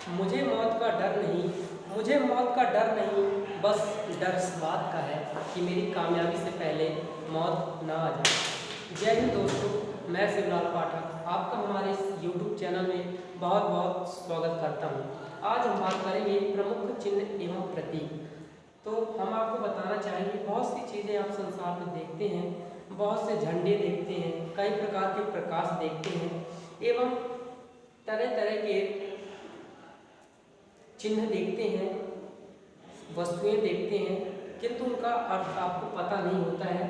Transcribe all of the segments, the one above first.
मुझे मौत का डर नहीं, मुझे मौत का डर नहीं, बस डर इस बात का है कि मेरी कामयाबी से पहले मौत ना आ जाए। जय हिंद दोस्तों, मैं शिवलाल पाठक आपका हमारे इस YouTube चैनल में बहुत बहुत स्वागत करता हूँ। आज हम बात करेंगे प्रमुख चिन्ह एवं प्रतीक। तो हम आपको बताना चाहेंगे, बहुत सी चीज़ें आप संसार में देखते हैं, बहुत से झंडे देखते हैं, कई प्रकार के प्रकाश देखते हैं एवं तरह तरह के चिन्ह देखते हैं, वस्तुएं देखते हैं, किंतु उनका अर्थ आपको पता नहीं होता है।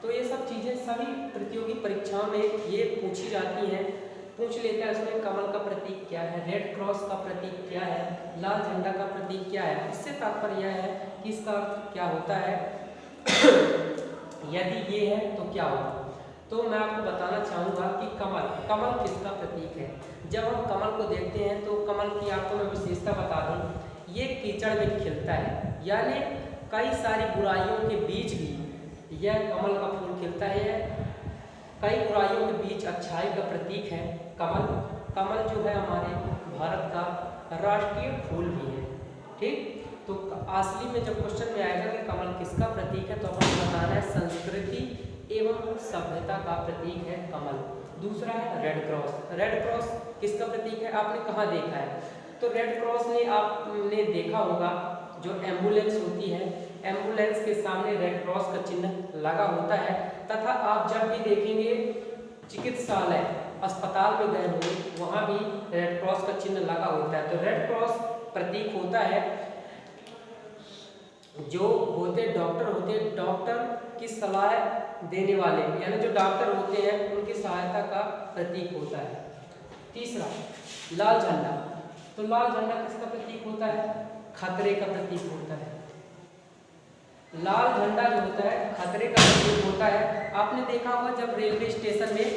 तो ये सब चीज़ें सभी प्रतियोगी परीक्षाओं में ये पूछी जाती हैं। पूछ लेते हैं उसमें कमल का प्रतीक क्या है, रेड क्रॉस का प्रतीक क्या है, लाल झंडा का प्रतीक क्या है। इससे तात्पर्य यह है कि इसका अर्थ क्या होता है, यदि ये है तो क्या होगा। तो मैं आपको बताना चाहूँगा कि कमल किसका प्रतीक है। जब हम कमल को देखते हैं तो कमल की आपको मैं विशेषता बता दूँ, ये कीचड़ में खिलता है, यानी कई सारी बुराइयों के बीच भी यह कमल का फूल खिलता है। कई बुराइयों के बीच अच्छाई का प्रतीक है कमल जो है हमारे भारत का राष्ट्रीय फूल भी है। ठीक, तो असली में जब क्वेश्चन में आएगा कि कमल किसका प्रतीक है तो अपन बताना है संस्कृति एवं सभ्यता का प्रतीक है कमल। दूसरा है रेड क्रॉस। रेड क्रॉस किसका प्रतीक है, आपने कहाँ देखा है? तो रेड क्रॉस ने आपने देखा होगा, जो एम्बुलेंस होती है, एम्बुलेंस के सामने रेड क्रॉस का चिन्ह लगा होता है। तथा आप जब भी देखेंगे चिकित्सालय अस्पताल में गए होंगे, वहाँ भी रेड क्रॉस का चिन्ह लगा होता है। तो रेड क्रॉस प्रतीक होता है, जो होते डॉक्टर होते हैं, डॉक्टर की सलाह देने वाले यानी जो डॉक्टर होते हैं उनकी सहायता का प्रतीक होता है। तीसरा लाल झंडा। तो लाल झंडा किसका प्रतीक होता है? खतरे का प्रतीक होता है। लाल झंडा जो होता है खतरे का प्रतीक होता है। आपने देखा होगा जब रेलवे स्टेशन में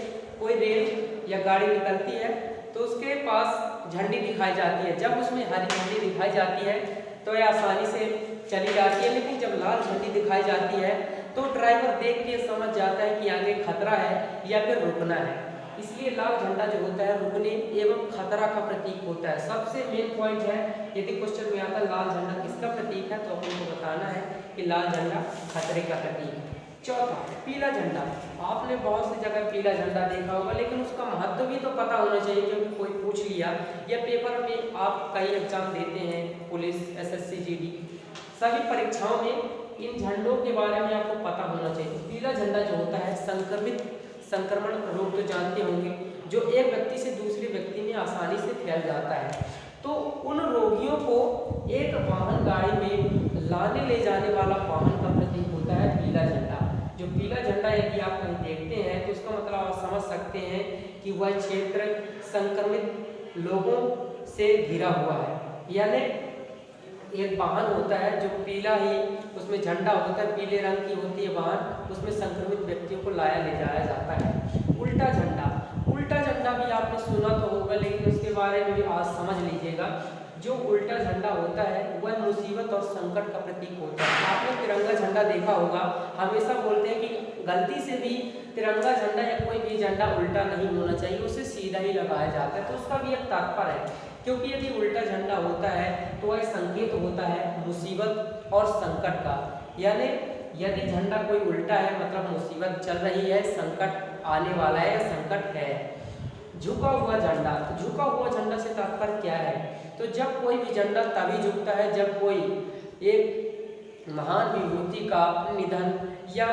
कोई रेल या गाड़ी निकलती है तो उसके पास झंडी दिखाई जाती है। जब उसमें हरी झंडी दिखाई जाती है तो यह आसानी से चली जाती है, लेकिन जब लाल झंडी दिखाई जाती है तो ड्राइवर देख के समझ जाता है कि आगे खतरा है या फिर रुकना है। इसलिए लाल झंडा जो होता है रुकने एवं खतरा का प्रतीक होता है। सबसे मेन पॉइंट है, यदि क्वेश्चन में आता है लाल झंडा किसका प्रतीक है तो आपको बताना है कि लाल झंडा खतरे का प्रतीक है। चौथा पीला झंडा। आपने बहुत सी जगह पीला झंडा देखा होगा, लेकिन उसका महत्व भी तो पता होना चाहिए, क्योंकि कोई पूछ लिया या पेपर में आप कई एग्जाम देते हैं, पुलिस, SSC, GD, सभी परीक्षाओं में इन झंडों के बारे में आपको पता होना चाहिए। पीला झंडा जो होता है संक्रमण रोग तो जानते होंगे, जो एक व्यक्ति से दूसरे व्यक्ति में आसानी से फैल जाता है। तो उन रोगियों को एक वाहन गाड़ी में लाने ले जाने वाला वाहन का प्रतीक होता है पीला झंडा। जो पीला झंडा यदि आप कहीं देखते हैं तो इसका मतलब आप समझ सकते हैं कि वह क्षेत्र संक्रमित लोगों से घिरा हुआ है। यानी एक वाहन होता है जो पीला ही उसमें झंडा होता है, पीले रंग की होती है वाहन, उसमें संक्रमित व्यक्तियों को लाया ले जाया जाता है। उल्टा झंडा। उल्टा झंडा भी आपने सुना तो होगा, लेकिन उसके बारे में भी आज समझ लीजिएगा। जो उल्टा झंडा होता है वह मुसीबत और संकट का प्रतीक होता है। आपने तिरंगा झंडा देखा होगा, हमेशा बोलते हैं कि गलती से भी तिरंगा झंडा या कोई भी झंडा उल्टा नहीं होना चाहिए, उसे सीधा ही लगाया जाता है। तो उसका भी एक तात्पर्य है, क्योंकि यदि उल्टा झंडा होता है तो वह संकेत होता है मुसीबत और संकट का। यानी यदि झंडा कोई उल्टा है मतलब मुसीबत चल रही है, संकट आने वाला है या संकट है। झुका हुआ झंडा। तो झुका हुआ झंडा से तात्पर्य क्या है? तो जब कोई भी झंडा तभी झुकता है जब कोई एक महान विभूति का निधन या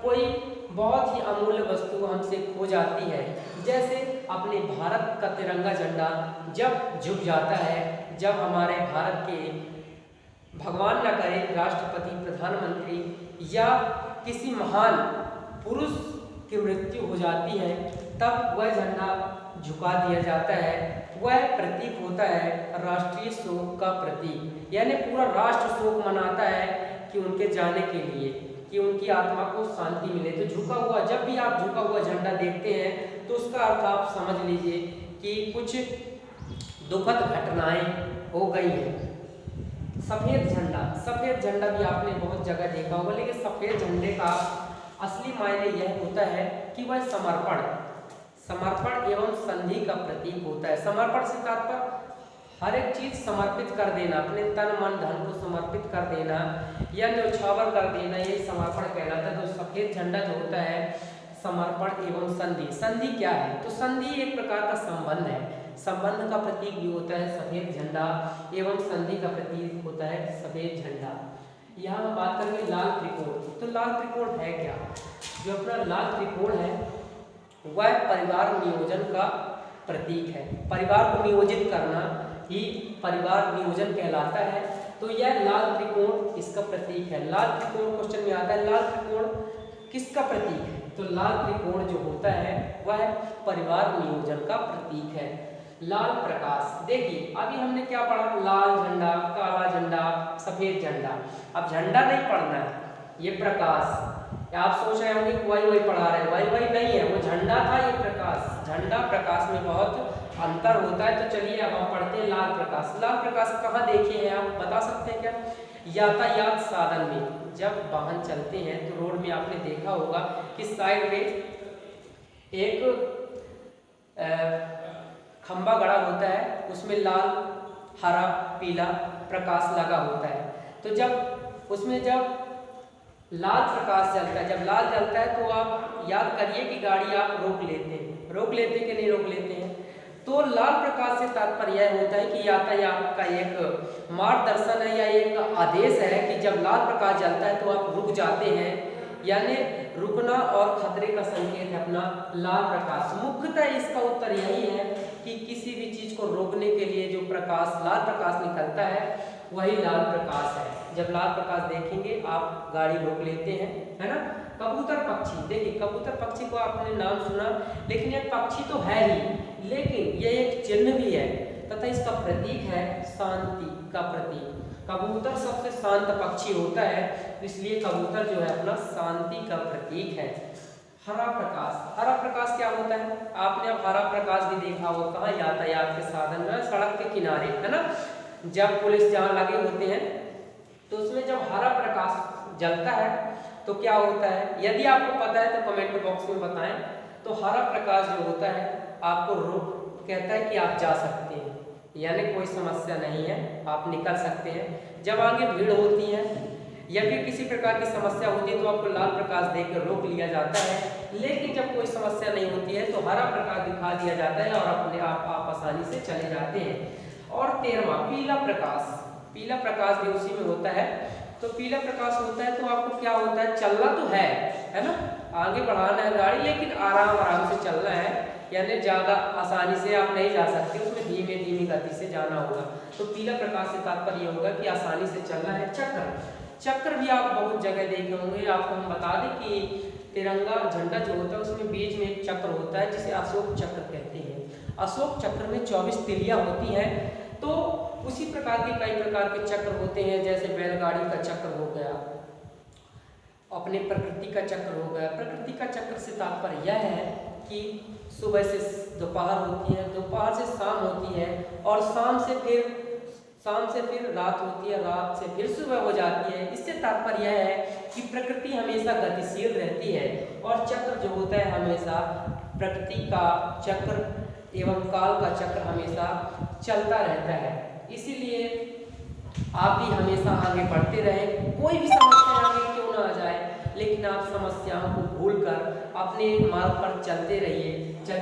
कोई बहुत ही अमूल्य वस्तु हमसे खो जाती है। जैसे अपने भारत का तिरंगा झंडा जब झुक जाता है, जब हमारे भारत के भगवान न करे राष्ट्रपति, प्रधानमंत्री या किसी महान पुरुष की मृत्यु हो जाती है, तब वह झंडा झुका दिया जाता है। वह प्रतीक होता है राष्ट्रीय शोक का प्रतीक, यानी पूरा राष्ट्र शोक मनाता है कि उनके जाने के लिए, कि उनकी आत्मा को शांति मिले। तो झुका हुआ, जब भी आप झुका हुआ झंडा देखते हैं तो उसका अर्थ आप समझ लीजिए कि कुछ दुखद घटनाएं हो गई हैं। सफेद झंडा। सफेद झंडा भी आपने बहुत जगह देखा होगा, लेकिन सफेद झंडे का असली मायने यह होता है कि वह समर्पण एवं संधि का प्रतीक होता है। समर्पण से तात्पर्य हर एक चीज समर्पित कर देना, अपने तन मन धन को समर्पित कर देना या न्यौछावर कर देना, यही समर्पण कहलाता है। तो सफेद झंडा जो होता है समर्पण एवं संधि। संधि क्या है? तो संधि एक प्रकार का संबंध है, संबंध का प्रतीक भी होता है सफेद झंडा एवं संधि का प्रतीक होता है सफेद झंडा। यहाँ हम बात करेंगे लाल त्रिकोण। तो लाल त्रिकोण है क्या? जो अपना लाल त्रिकोण है वह परिवार नियोजन का प्रतीक है। परिवार को नियोजित करना ही परिवार नियोजन कहलाता है। तो यह लाल त्रिकोण इसका प्रतीक है। लाल त्रिकोण क्वेश्चन में आता है, लाल त्रिकोण किसका प्रतीक है? तो लाल त्रिकोण जो होता है वह परिवार नियोजन का प्रतीक है। लाल प्रकाश, देखिए अभी हमने क्या पढ़ा? लाल झंडा, काला झंडा, सफेद झंडा। अब झंडा नहीं पढ़ना है, ये प्रकाश। आप सोच रहे होंगे वही पढ़ा रहे हैं, वही नहीं है, वो झंडा था, ये प्रकाश। झंडा प्रकाश में बहुत अंतर होता है। तो चलिए अब हम पढ़ते हैं लाल प्रकाश। लाल प्रकाश कहाँ देखे हैं आप बता सकते हैं क्या? यातायात साधन में जब वाहन चलते हैं तो रोड में आपने देखा होगा कि साइड में एक खंबा गड़ा होता है, उसमें लाल हरा पीला प्रकाश लगा होता है। तो जब उसमें जब लाल प्रकाश जलता है, जब लाल जलता है तो आप याद करिए कि गाड़ी आप रोक लेते हैं कि नहीं रोक लेते हैं। तो लाल प्रकाश से तात्पर्य यह होता है कि यातायात का एक मार्गदर्शन है या एक आदेश है कि जब लाल प्रकाश जलता है तो आप रुक जाते हैं, यानी रुकना और खतरे का संकेत है अपना लाल प्रकाश। मुख्यतः इसका उत्तर यही है कि किसी भी चीज को रोकने के लिए जो प्रकाश लाल प्रकाश निकलता है वही लाल प्रकाश है। जब लाल प्रकाश देखेंगे आप गाड़ी रोक लेते हैं, है ना। कबूतर पक्षी, देखिए कबूतर पक्षी को आपने नाम सुना, लेकिन यह पक्षी तो है ही, लेकिन यह एक चिन्ह भी है तथा इसका प्रतीक है शांति का प्रतीक। कबूतर सबसे शांत पक्षी होता है, इसलिए कबूतर जो है अपना शांति का प्रतीक है। हरा प्रकाश, हरा प्रकाश क्या होता है? आपने अब हरा प्रकाश भी देखा हो कहाँ? यातायात के साधन में, सड़क के किनारे, है ना। जब पुलिस जहाँ लगे होते हैं तो उसमें जब हरा प्रकाश जलता है तो क्या होता है? यदि आपको पता है तो कमेंट बॉक्स में बताएं। तो हरा प्रकाश जो होता है आपको रोक कहता है कि आप जा सकते हैं, यानी कोई समस्या नहीं है, आप निकल सकते हैं। जब आगे भीड़ होती है या फिर किसी प्रकार की समस्या होती है तो आपको लाल प्रकाश देकर रोक लिया जाता है, लेकिन जब कोई समस्या नहीं होती है तो हरा प्रकाश दिखा दिया जाता है और अपने आप आसानी से चले जाते हैं। और 13वां पीला प्रकाश, पीला प्रकाश भी उसी में होता है। तो पीला प्रकाश होता है तो आपको क्या होता है? चलना तो है ना, आगे बढ़ाना है गाड़ी, लेकिन आराम से चलना है, यानी ज़्यादा आसानी से आप नहीं जा सकते, उसमें धीमी गति से जाना होगा। तो पीला प्रकाश से तात्पर्य होगा कि आसानी से चलना है। चक्र, चक्र भी आप बहुत जगह देखे होंगे। आपको हम बता दें कि तिरंगा झंडा जो होता है उसमें बीच में एक चक्र होता है जिसे अशोक चक्र कहते हैं। अशोक चक्र में 24 तिलियां होती हैं। तो उसी प्रकार के कई प्रकार के चक्र होते हैं, जैसे बैलगाड़ी का चक्र हो गया, अपने प्रकृति का चक्र हो गया। प्रकृति का चक्र से तात्पर्य यह है कि सुबह से दोपहर होती है, दोपहर से शाम होती है, और शाम से फिर रात होती है, रात से फिर सुबह हो जाती है। इससे तात्पर्य यह है कि प्रकृति हमेशा गतिशील रहती है और चक्र जो होता है हमेशा प्रकृति का चक्र एवं काल का चक्र हमेशा चलता रहता है। इसीलिए आप भी हमेशा आगे बढ़ते रहें, कोई भी समस्या आगे क्यों ना आ जाए, लेकिन आप समस्याओं को भूलकर अपने मार्ग पर चलते रहिए। तो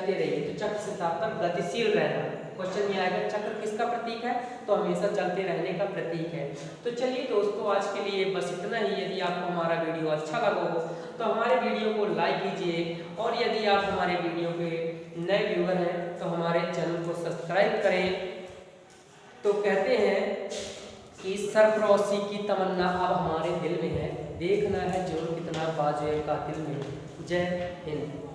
चक्र से तात्पर्य गतिशील रहना। क्वेश्चन में आएगा चक्र किसका प्रतीक है? तो हमेशा चलते रहने का प्रतीक है। तो चलिए दोस्तों, आज के लिए बस इतना ही। यदि आपको हमारा वीडियो अच्छा लगा हो तो हमारे वीडियो को लाइक कीजिए, और यदि आप हमारे वीडियो के नए व्यूअर हैं तो हमारे चैनल को सब्सक्राइब करें। तो कहते हैं कि सरफरोशी की तमन्ना अब हमारे दिल में है, देखना है जोर कितना बाजुए का दिल में। जय हिंद।